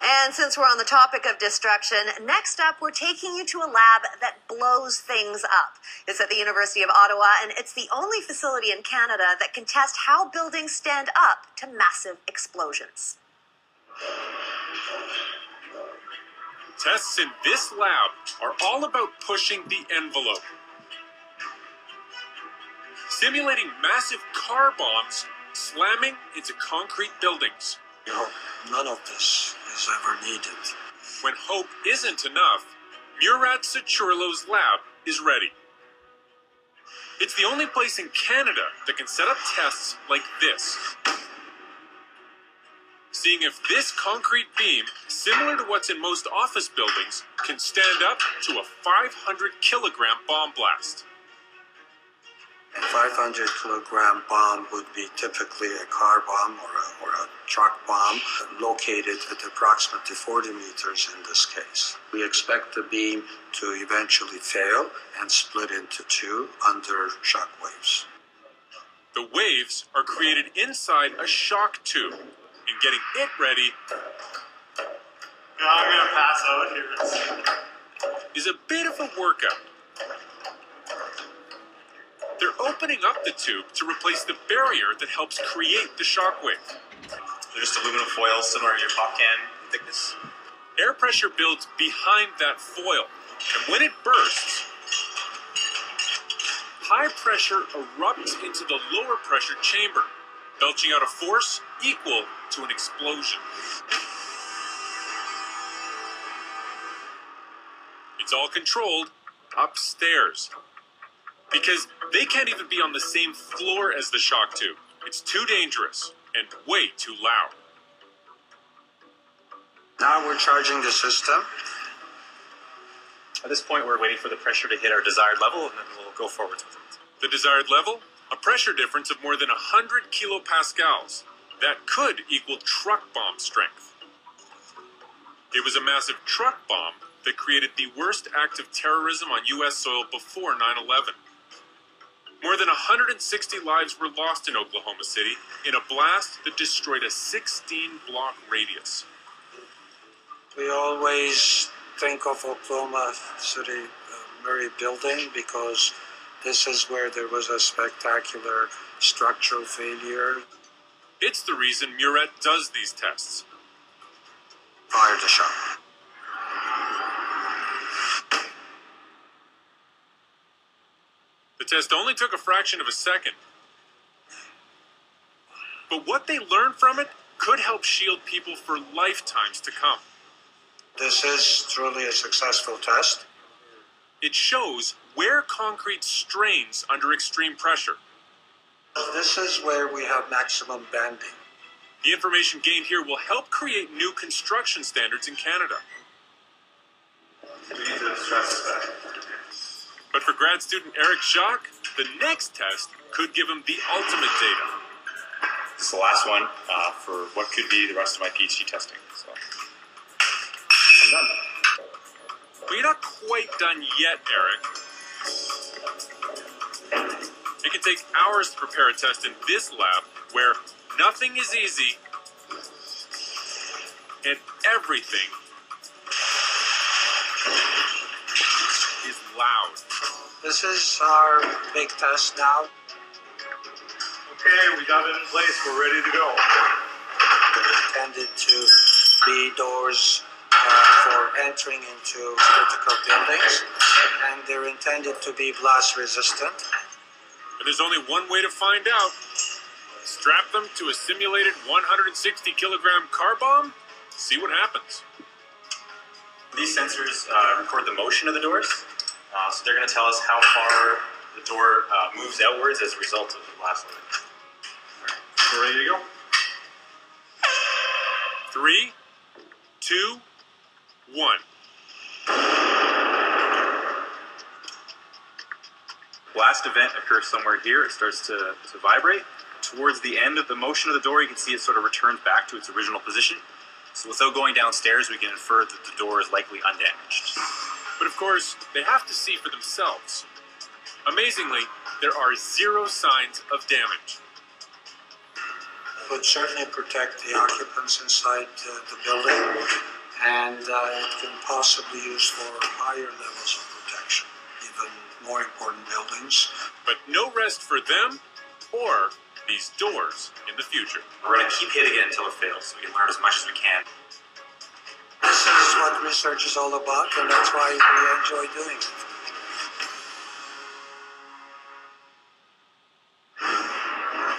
And since we're on the topic of destruction, next up, we're taking you to a lab that blows things up. It's at the University of Ottawa, and it's the only facility in Canada that can test how buildings stand up to massive explosions. Tests in this lab are all about pushing the envelope. Simulating massive car bombs slamming into concrete buildings. No, none of this is ever needed. When hope isn't enough, Murat Sachurlo's lab is ready. It's the only place in Canada that can set up tests like this. Seeing if this concrete beam, similar to what's in most office buildings, can stand up to a 500-kilogram bomb blast. A 500-kilogram bomb would be typically a car bomb or a truck bomb located at approximately 40 meters in this case. We expect the beam to eventually fail and split into two under shock waves. The waves are created inside a shock tube, and getting it ready I'm going to pass out here. is a bit of a workout. They're opening up the tube to replace the barrier that helps create the shockwave. They're just aluminum foil similar to your pop can thickness. Air pressure builds behind that foil, and when it bursts, high pressure erupts into the lower pressure chamber, belching out a force equal to an explosion. It's all controlled upstairs, because they can't even be on the same floor as the shock tube. It's too dangerous and way too loud. Now we're charging the system. At this point, we're waiting for the pressure to hit our desired level, and then we'll go forwards with it. The desired level? A pressure difference of more than 100 kilopascals. That could equal truck bomb strength. It was a massive truck bomb that created the worst act of terrorism on U.S. soil before 9/11. More than 160 lives were lost in Oklahoma City in a blast that destroyed a 16-block radius. We always think of Oklahoma City Murray building because this is where there was a spectacular structural failure. It's the reason Murat does these tests. Fire the shot. The test only took a fraction of a second. But what they learned from it could help shield people for lifetimes to come. This is truly a successful test. It shows where concrete strains under extreme pressure. This is where we have maximum bending. The information gained here will help create new construction standards in Canada. We need to stress that. But for grad student Eric Jacques, the next test could give him the ultimate data. This is the last one for what could be the rest of my PhD testing. So I'm done. But you're not quite done yet, Eric. It can take hours to prepare a test in this lab where nothing is easy and everything is loud. This is our big test now. Okay, we got it in place. We're ready to go. They're intended to be doors for entering into critical buildings, and they're intended to be blast resistant. And there's only one way to find out. Strap them to a simulated 160-kilogram car bomb, see what happens. These sensors record the motion of the doors, so they're going to tell us how far the door moves outwards as a result of the blast limit. Right. We're ready to go. 3, 2, 1. Blast event occurs somewhere here. It starts to vibrate. Towards the end of the motion of the door, you can see it sort of returns back to its original position. So without going downstairs, we can infer that the door is likely undamaged. But of course, they have to see for themselves. Amazingly, there are 0 signs of damage. would certainly protect the occupants inside the building, and it can possibly use for higher levels of protection, even more important buildings. But no rest for them or these doors in the future. We're going to keep hitting it until it fails, so we can learn as much as we can. This is what research is all about, and that's why we enjoy doing it.